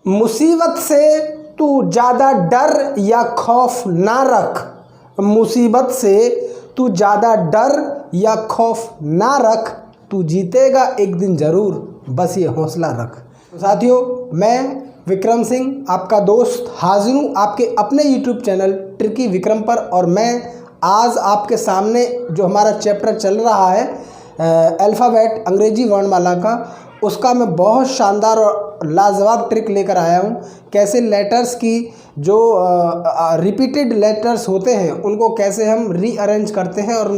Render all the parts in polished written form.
मुसीबत से तू ज़्यादा डर या खौफ ना रख। मुसीबत से तू ज़्यादा डर या खौफ ना रख, तू जीतेगा एक दिन ज़रूर, बस ये हौसला रख। तो साथियों, मैं विक्रम सिंह आपका दोस्त हाजिर हूँ आपके अपने YouTube चैनल ट्रिकी विक्रम पर। और मैं आज आपके सामने जो हमारा चैप्टर चल रहा है अल्फ़ाबेट अंग्रेजी वर्णमाला का, उसका मैं बहुत शानदार और लाजवाब ट्रिक लेकर आया हूँ। कैसे लेटर्स की जो रिपीटेड लेटर्स होते हैं उनको कैसे हम रीअरेंज करते हैं और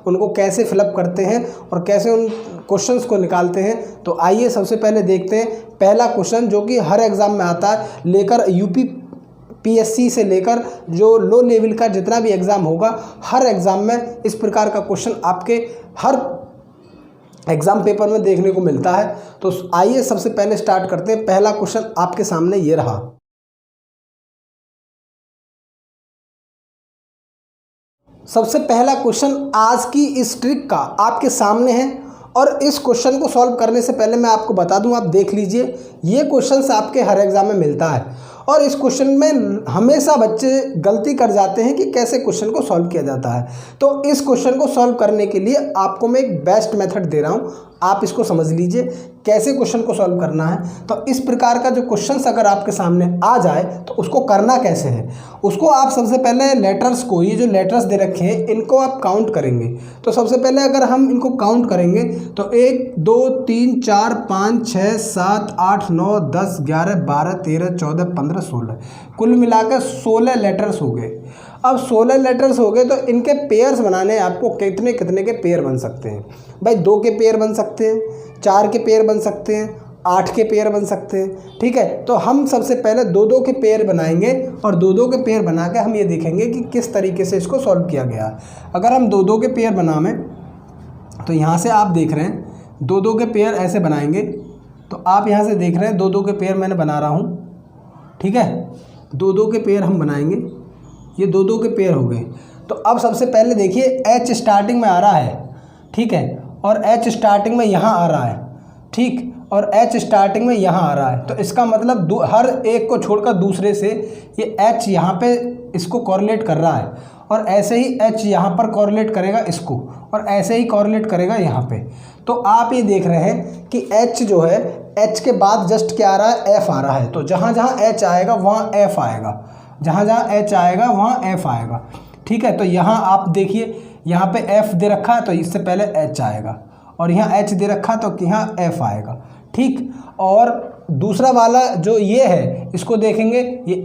उनको कैसे फिलअप करते हैं और कैसे उन क्वेश्चंस को निकालते हैं। तो आइए सबसे पहले देखते हैं पहला क्वेश्चन, जो कि हर एग्ज़ाम में आता है, लेकर UPPSC से लेकर जो लो लेवल का जितना भी एग्ज़ाम होगा, हर एग्ज़ाम में इस प्रकार का क्वेश्चन आपके हर एग्ज़ाम पेपर में देखने को मिलता है। तो आइए सबसे पहले स्टार्ट करते हैं। पहला क्वेश्चन आपके सामने ये रहा। सबसे पहला क्वेश्चन आज की इस ट्रिक का आपके सामने है और इस क्वेश्चन को सॉल्व करने से पहले मैं आपको बता दूं, आप देख लीजिए, ये क्वेश्चन आपके हर एग्ज़ाम में मिलता है और इस क्वेश्चन में हमेशा बच्चे गलती कर जाते हैं कि कैसे क्वेश्चन को सॉल्व किया जाता है। तो इस क्वेश्चन को सॉल्व करने के लिए आपको मैं एक बेस्ट मेथड दे रहा हूं, आप इसको समझ लीजिए कैसे क्वेश्चन को सॉल्व करना है। तो इस प्रकार का जो क्वेश्चंस अगर आपके सामने आ जाए तो उसको करना कैसे है, उसको आप सबसे पहले लेटर्स को, ये जो लेटर्स दे रखे हैं इनको आप काउंट करेंगे। तो सबसे पहले अगर हम इनको काउंट करेंगे तो 1 2 3 4 5 6 7 8 9 10 11 12 13 14 15 16, कुल मिलाकर 16 लेटर्स हो गए। अब 16 लेटर्स हो गए तो इनके पेयर्स बनाने आपको कितने कितने के पेयर बन सकते हैं भाई? 2 के पेयर बन सकते हैं, 4 के पेयर बन सकते हैं, 8 के पेयर बन सकते हैं। ठीक है, तो हम सबसे पहले 2-2 के पेयर बनाएंगे और 2-2 के पेयर बना के हम ये देखेंगे कि किस तरीके से इसको सॉल्व किया गया है। अगर हम 2-2 के पेयर बनावें तो यहाँ से आप देख रहे हैं 2-2 के पेयर ऐसे बनाएंगे। तो आप यहाँ से देख रहे हैं 2-2 के पेयर मैंने बना रहा हूँ। ठीक है, 2-2 के पेयर हम बनाएंगे, ये 2-2 के पेयर हो गए। तो अब सबसे पहले देखिए H स्टार्टिंग में आ रहा है, ठीक है, और H स्टार्टिंग में यहाँ आ रहा है, ठीक, और H स्टार्टिंग में यहाँ आ रहा है। तो इसका मतलब हर एक को छोड़कर दूसरे से ये H यहाँ पे इसको कॉर्लेट कर रहा है और ऐसे ही H यहाँ पर कॉर्लेट करेगा इसको और ऐसे ही कॉर्लेट करेगा यहाँ पे। तो आप ये देख रहे हैं कि H जो है, H के बाद जस्ट क्या आ रहा है, F आ रहा है। तो जहाँ जहाँ H आएगा वहाँ F आएगा, जहाँ जहाँ H आएगा वहाँ F आएगा। ठीक है, तो यहाँ आप देखिए यहाँ पे F दे रखा है तो इससे पहले H आएगा और यहाँ H दे रखा तो यहाँ F आएगा। ठीक, और दूसरा वाला जो ये है इसको देखेंगे, ये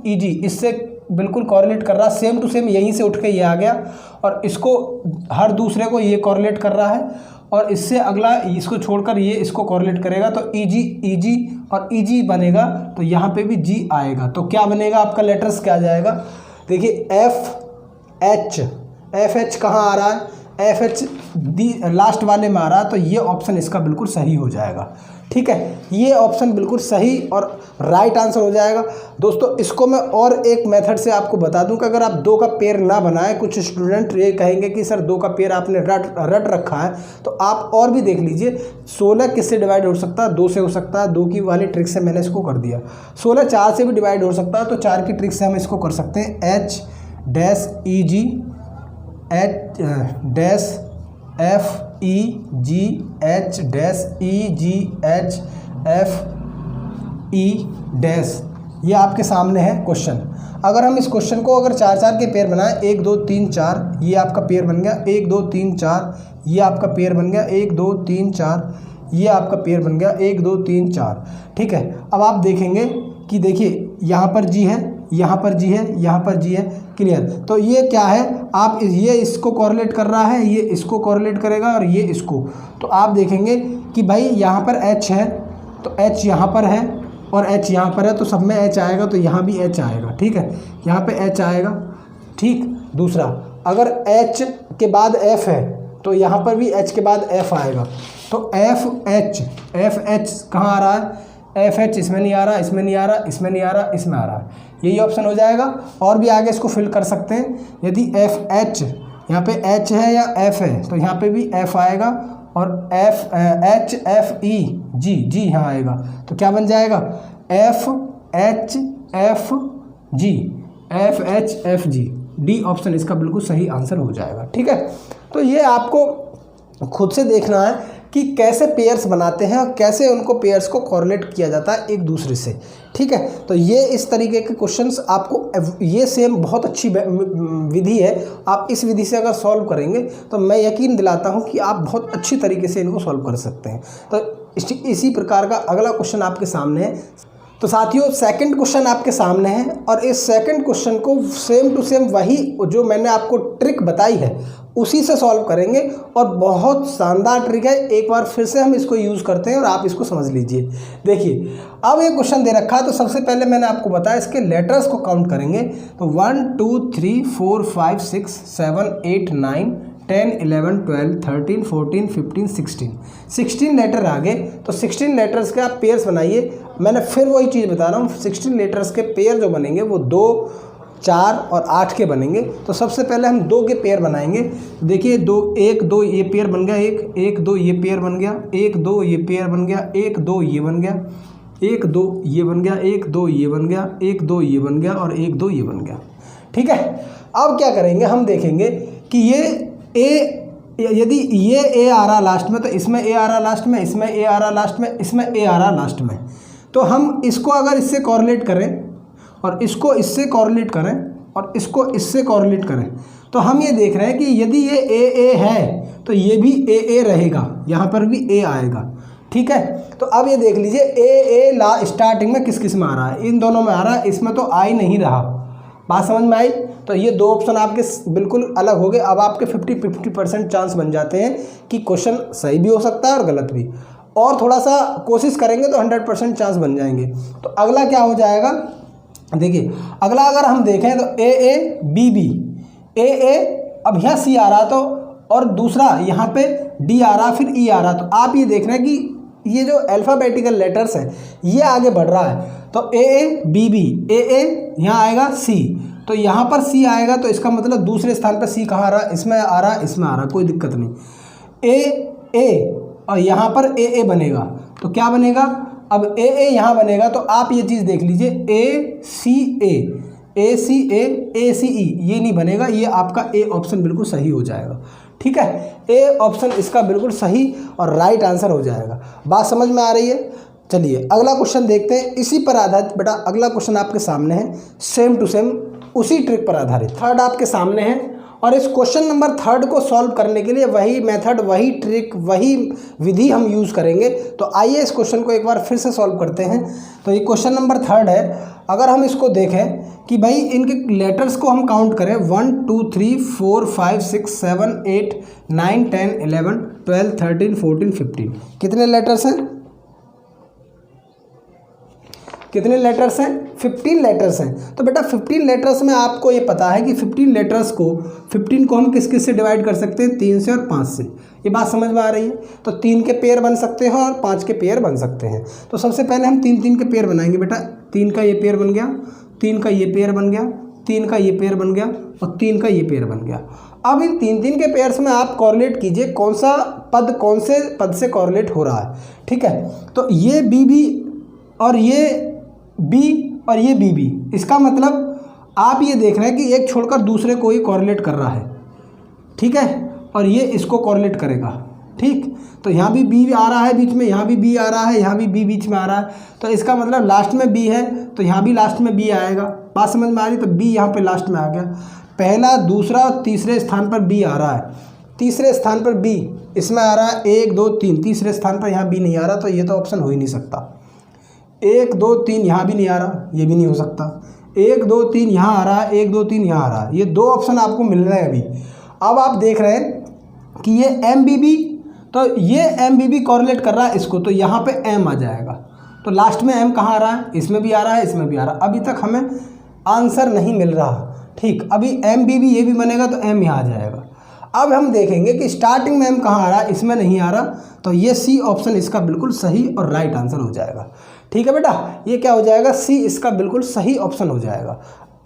EG इससे बिल्कुल कॉर्लेट कर रहा है, सेम टू सेम यहीं से उठ के ये आ गया और इसको हर दूसरे को ये कॉर्लेट कर रहा है और इससे अगला इसको छोड़कर ये इसको कॉर्लेट करेगा। तो EG और EG बनेगा तो यहाँ पे भी G आएगा। तो क्या बनेगा आपका लेटर्स क्या आ जाएगा? देखिए FH कहाँ आ रहा है, FH लास्ट वाले में आ रहा है, तो ये ऑप्शन इसका बिल्कुल सही हो जाएगा। ठीक है, ये ऑप्शन बिल्कुल सही और राइट आंसर हो जाएगा। दोस्तों, इसको मैं और एक मेथड से आपको बता दूं कि अगर आप 2 का पेयर ना बनाएं, कुछ स्टूडेंट ये कहेंगे कि सर 2 का पेयर आपने रट रखा है, तो आप और भी देख लीजिए 16 किससे डिवाइड हो सकता है, 2 से हो सकता है। 2 की वाली ट्रिक से मैंने इसको कर दिया। 16 4 से भी डिवाइड हो सकता है, तो 4 की ट्रिक से हम इसको कर सकते हैं। H-EG H-FEG H-EG H-FE, ये आपके सामने है क्वेश्चन। अगर हम इस क्वेश्चन को अगर 4-4 के पेयर बनाएं, 1 2 3 4, ये आपका पेयर बन गया, 1 2 3 4, ये आपका पेयर बन गया, 1 2 3 4, ये आपका पेयर बन गया, 1 2 3 4। ठीक है, अब आप देखेंगे कि देखिए यहाँ पर G है, यहाँ पर G है, यहाँ पर G है, क्लियर। तो ये क्या है, आप ये इसको कॉर्लेट कर रहा है, ये इसको कॉर्लेट करेगा और ये इसको। तो आप देखेंगे कि भाई यहाँ पर H है तो H यहाँ पर है और H यहाँ पर है, तो सब में H आएगा, तो यहाँ भी H आएगा। ठीक है, यहाँ पे H आएगा। ठीक, दूसरा अगर H के बाद F है तो यहाँ पर भी H के बाद F आएगा। तो FH कहाँ आ रहा है, FH इसमें नहीं आ रहा, इसमें नहीं आ रहा, इसमें नहीं आ रहा, इसमें आ रहा है, यही ऑप्शन हो जाएगा। और भी आगे इसको फिल कर सकते हैं। यदि FH यहाँ पे H है या F है, तो यहाँ पे भी F आएगा और H F E G यहाँ आएगा, तो क्या बन जाएगा F H F G, F H F G, D option इसका बिल्कुल सही आंसर हो जाएगा। ठीक है, तो ये आपको खुद से देखना है कि कैसे पेयर्स बनाते हैं और कैसे उनको पेयर्स को कोरिलेट किया जाता है एक दूसरे से। ठीक है, तो ये इस तरीके के क्वेश्चंस आपको, ये सेम बहुत अच्छी विधि है, आप इस विधि से अगर सॉल्व करेंगे तो मैं यकीन दिलाता हूँ कि आप बहुत अच्छी तरीके से इनको सॉल्व कर सकते हैं। तो इसी प्रकार का अगला क्वेश्चन आपके सामने है। तो साथियों सेकंड क्वेश्चन आपके सामने है और इस सेकंड क्वेश्चन को सेम टू सेम वही जो मैंने आपको ट्रिक बताई है उसी से सॉल्व करेंगे और बहुत शानदार ट्रिक है। एक बार फिर से हम इसको यूज़ करते हैं और आप इसको समझ लीजिए। देखिए अब ये क्वेश्चन दे रखा है, तो सबसे पहले मैंने आपको बताया इसके लेटर्स को काउंट करेंगे, तो 1 2 3 4 5 6 7 8 9 10 11 12 13 14 15 16 लेटर आ गए। तो 16 लेटर्स के आप पेयर्स बनाइए। मैंने फिर वही चीज़ बता रहा हूँ, 16 लेटर्स के पेयर जो बनेंगे वो 2 4 और 8 के बनेंगे। तो सबसे पहले हम 2 के पेयर बनाएंगे। देखिए 2 1 2 ये पेयर बन गया, 1 2 ये पेयर बन गया, 1 2 ये पेयर बन गया, 1 2 ये बन गया, 1 2 ये बन गया, 1 2 ये बन गया, 1 2 ये बन गया और 1 2 ये बन गया। ठीक है, अब क्या करेंगे, हम देखेंगे कि ये यदि ये ए आ रहा लास्ट में तो इसमें ए आ रहा लास्ट में, इसमें ए आ रहा लास्ट में, इसमें ए आ रहा लास्ट में। तो हम इसको अगर इससे कोरिलेट करें और इसको इससे कोरिलेट करें और इसको इससे कोरिलेट करें तो हम ये देख रहे हैं कि यदि ये ए है तो ये भी ए रहेगा, यहाँ पर भी ए आएगा। ठीक है, तो अब ये देख लीजिए ए स्टार्टिंग में किस किस में आ रहा है, इन दोनों में आ रहा है, इसमें तो आ ही नहीं रहा। बात समझ में आई? तो ये 2 ऑप्शन आपके बिल्कुल अलग हो गए। अब आपके 50% चांस बन जाते हैं कि क्वेश्चन सही भी हो सकता है और गलत भी, और थोड़ा सा कोशिश करेंगे तो 100% चांस बन जाएंगे। तो अगला क्या हो जाएगा, देखिए अगला अगर हम देखें तो ए बी बी, अब यहाँ सी आ रहा तो, और दूसरा यहाँ पे डी आ रहा, फिर ई आ रहा। तो आप ये देख रहे हैं कि ये जो अल्फ़ाबेटिकल लेटर्स है ये आगे बढ़ रहा है। तो ए बी बी, यहाँ आएगा सी, तो यहाँ पर सी आएगा, तो इसका मतलब दूसरे स्थान पर सी कहाँ आ रहा है, इसमें आ रहा है, इसमें आ रहा है, कोई दिक्कत नहीं। ए और यहाँ पर ए बनेगा, तो क्या बनेगा, अब ए यहाँ बनेगा। तो आप ये चीज़ देख लीजिए, ए सी ई, ये नहीं बनेगा, ये आपका ए ऑप्शन बिल्कुल सही हो जाएगा। ठीक है, ए ऑप्शन इसका बिल्कुल सही और राइट आंसर हो जाएगा। बात समझ में आ रही है? चलिए अगला क्वेश्चन देखते हैं। इसी पर आधारित बेटा अगला क्वेश्चन आपके सामने है, सेम टू सेम उसी ट्रिक पर आधारित। थर्ड आपके सामने है और इस क्वेश्चन नंबर 3 को सॉल्व करने के लिए वही मेथड, वही ट्रिक, वही विधि हम यूज़ करेंगे। तो आइए इस क्वेश्चन को एक बार फिर से सॉल्व करते हैं। तो ये क्वेश्चन नंबर 3 है। अगर हम इसको देखें कि भाई इनके लेटर्स को हम काउंट करें, 1 2 3 4 5 6 7 8 9 10 11 12 13 14 15, कितने लेटर्स हैं? कितने लेटर्स हैं? 15 लेटर्स हैं। तो बेटा 15 लेटर्स में आपको ये पता है कि 15 को हम किस किस से डिवाइड कर सकते हैं, 3 से और 5 से। ये बात समझ में आ रही है? तो 3 के पेयर बन सकते हैं और 5 के पेयर बन सकते हैं। तो सबसे पहले हम 3 के पेयर बनाएंगे बेटा। 3 का ये पेयर बन गया, 3 का ये पेयर बन गया, 3 का ये पेयर बन गया और 3 का ये पेयर बन गया। अब इन 3 के पेयर्स में आप कोरिलेट कीजिए कौन सा पद कौन से पद से कोरिलेट हो रहा है। ठीक है, तो ये बी और ये बी और ये बी, इसका मतलब आप ये देख रहे हैं कि एक छोड़कर दूसरे को ही कोरिलेट कर रहा है। ठीक है, और ये इसको कोरिलेट करेगा। ठीक, तो यहाँ भी बी आ रहा है बीच में, यहाँ भी बी आ रहा है, यहाँ भी बी बीच में आ रहा है। तो इसका मतलब लास्ट में बी है तो यहाँ भी लास्ट में बी आएगा। बात समझ में आ रही? तो बी यहाँ पे लास्ट में आ गया। पहला, दूसरा और तीसरे स्थान पर बी आ रहा है। तीसरे स्थान पर बी इसमें आ रहा है 1 2 3, तीसरे स्थान पर यहाँ बी नहीं आ रहा, तो ये तो ऑप्शन हो ही नहीं सकता। 1 2 3 यहाँ भी नहीं आ रहा, ये भी नहीं हो सकता। 1 2 3 यहाँ आ रहा है, 1 2 3 यहाँ आ रहा है। ये 2 ऑप्शन आपको मिल रहे हैं अभी। अब आप देख रहे हैं कि ये एम बी बी, तो ये एम बी बी कॉरिलेट कर रहा है इसको, तो यहाँ पे एम आ जाएगा। तो लास्ट में एम कहाँ आ रहा है? इसमें भी आ रहा है, इसमें भी आ रहा है। अभी तक हमें आंसर नहीं मिल रहा। ठीक, अभी एम बी बी ये भी बनेगा तो एम यहाँ आ जाएगा। अब हम देखेंगे कि स्टार्टिंग में एम कहाँ आ रहा है, इसमें नहीं आ रहा, तो ये सी ऑप्शन इसका बिल्कुल सही और राइट आंसर हो जाएगा। ठीक है बेटा, ये क्या हो जाएगा? सी इसका बिल्कुल सही ऑप्शन हो जाएगा।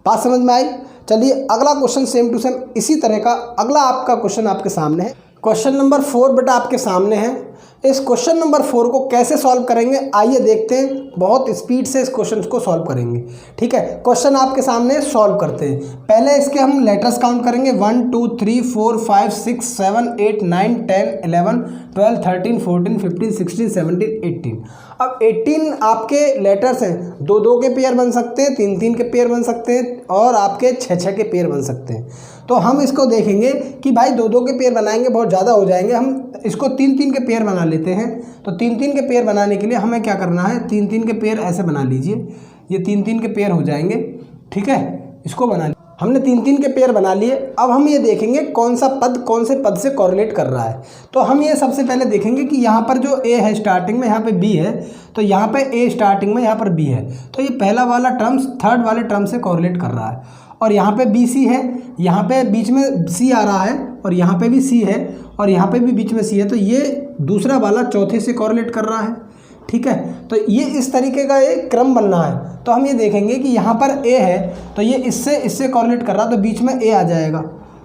बात समझ में आई। चलिए अगला क्वेश्चन सेम टू सेम इसी तरह का अगला आपका क्वेश्चन आपके सामने है। क्वेश्चन नंबर 4 बेटा आपके सामने है। इस क्वेश्चन नंबर 4 को कैसे सॉल्व करेंगे आइए देखते हैं। बहुत स्पीड से इस क्वेश्चन को सॉल्व करेंगे, ठीक है। क्वेश्चन आपके सामने सॉल्व करते हैं। पहले इसके हम लेटर्स काउंट करेंगे 1 2 3 4 5 6 7 8 9 10 11 12 13 14 15 16 17 18। अब 18 आपके लेटर्स हैं, 2 2 के पेयर बन सकते हैं, 3 3 के पेयर बन सकते हैं और आपके 6 6 के पेयर बन सकते हैं। तो हम इसको देखेंगे कि भाई 2 2 के पेयर बनाएंगे बहुत ज़्यादा हो जाएंगे, हम इसको 3 3 के पेयर बना लेते हैं। तो 3 3 के पेयर बनाने के लिए हमें क्या करना है, 3 3 के पेयर ऐसे बना लीजिए, ये 3 3 के पेयर हो जाएंगे, ठीक है। इसको बना हमने 3 3 के पेयर बना लिए। अब हम ये देखेंगे कौन सा पद कौन से पद से कोरिलेट कर रहा है। तो हम ये सबसे पहले देखेंगे कि यहाँ पर जो ए है स्टार्टिंग में, यहाँ पे बी है, तो यहाँ पे ए स्टार्टिंग में, यहाँ पर बी है, तो ये पहला वाला टर्म्स थर्ड वाले टर्म से कोरिलेट कर रहा है। और यहाँ पे बी सी है, यहाँ पे बीच में सी आ रहा है और यहाँ पे भी सी है और यहाँ पे भी बीच में सी है, तो ये दूसरा वाला चौथे से कोरिलेट कर रहा है, ठीक है। तो ये इस तरीके का एक क्रम बनना है। तो हम ये देखेंगे कि यहाँ पर ए है तो ये इससे कोरिलेट कर रहा है, तो बीच में ए आ जाएगा।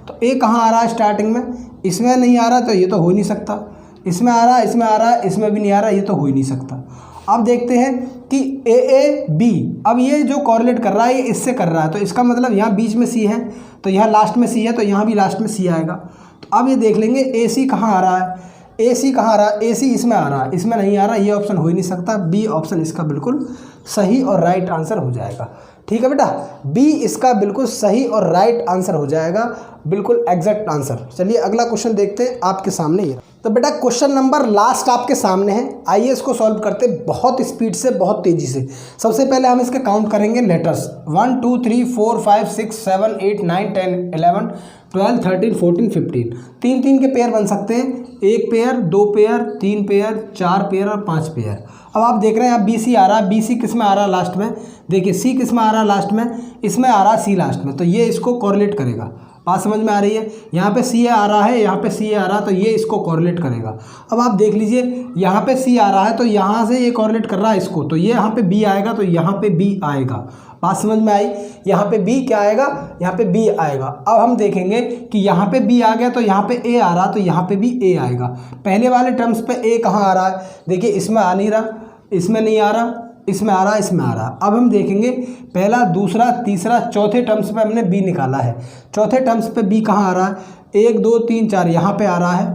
तो ए कहाँ आ रहा है स्टार्टिंग में, इसमें नहीं आ रहा, तो ये तो हो ही नहीं सकता। इसमें आ रहा है, इसमें आ रहा है, इसमें भी नहीं आ रहा, ये तो हो ही नहीं सकता। अब देखते हैं कि ए बी, अब ये जो कोरिलेट कर रहा है ये इससे कर रहा है, तो इसका मतलब यहाँ बीच में सी है, तो यहाँ लास्ट में सी है, तो यहाँ भी लास्ट में सी आएगा। तो अब ये देख लेंगे ए सी कहाँ आ रहा है, ए सी कहाँ आ रहा है, ए सी इसमें आ रहा है, इसमें नहीं आ रहा, ये ऑप्शन हो ही नहीं सकता। बी ऑप्शन इसका बिल्कुल सही और राइट आंसर हो जाएगा, ठीक है बेटा। बी इसका बिल्कुल सही और राइट आंसर हो जाएगा, बिल्कुल एग्जैक्ट आंसर। चलिए अगला क्वेश्चन देखते हैं आपके सामने ये। तो बेटा क्वेश्चन नंबर लास्ट आपके सामने है, आइए इसको सॉल्व करते बहुत स्पीड से, बहुत तेज़ी से। सबसे पहले हम इसके काउंट करेंगे लेटर्स 1 2 3 4 5 6 7 8 9 10 11 12 13 14 15। 3 3 के पेयर बन सकते हैं, 1 पेयर 2 पेयर 3 पेयर 4 पेयर और 5 पेयर। अब आप देख रहे हैं अब बी सी आ रहा है, बी सी किस में आ रहा है लास्ट में, देखिए सी किस में आ रहा है लास्ट में, इसमें आ रहा है सी लास्ट में, तो ये इसको कोरिलेट करेगा। बात समझ में आ रही है। यहाँ पे सी आ रहा है, यहाँ पे सी आ रहा है, तो ये इसको कोरिलेट करेगा। अब आप देख लीजिए यहाँ पे सी आ रहा है तो यहाँ से ये कोरिलेट कर रहा है इसको, तो ये यहाँ पे बी आएगा, तो यहाँ पे बी आएगा। बात समझ में आई। यहाँ पे बी क्या आएगा, यहाँ पे बी आएगा। अब हम देखेंगे कि यहाँ पे बी आ गया तो यहाँ पे ए आ रहा, तो यहाँ पे भी ए आएगा। पहले वाले टर्म्स पे ए कहाँ आ रहा है, देखिए इसमें आ नहीं रहा, इसमें नहीं आ रहा, इसमें आ रहा, इसमें आ रहा। अब हम देखेंगे पहला दूसरा तीसरा चौथे टर्म्स पे हमने बी निकाला है। चौथे टर्म्स पे बी कहाँ आ रहा है, 1 2 3 4 यहाँ पे आ रहा है,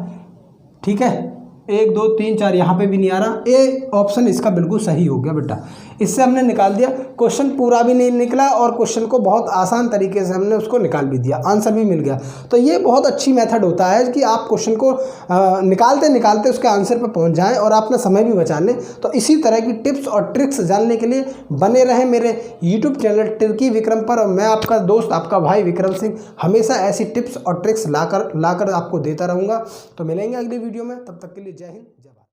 ठीक है। 1 2 3 4 यहाँ पे भी नहीं आ रहा, ए ऑप्शन इसका बिल्कुल सही हो गया बेटा। इससे हमने निकाल दिया, क्वेश्चन पूरा भी नहीं निकला और क्वेश्चन को बहुत आसान तरीके से हमने उसको निकाल भी दिया, आंसर भी मिल गया। तो ये बहुत अच्छी मेथड होता है कि आप क्वेश्चन को निकालते निकालते उसके आंसर पर पहुंच जाएं और अपना समय भी बचा लें। तो इसी तरह की टिप्स और ट्रिक्स जानने के लिए बने रहें मेरे यूट्यूब चैनल टिर्की विक्रम पर। और मैं आपका दोस्त आपका भाई विक्रम सिंह हमेशा ऐसी टिप्स और ट्रिक्स लाकर आपको देता रहूँगा। तो मिलेंगे अगली वीडियो में, तब तक के लिए जय हिंद जय भारत।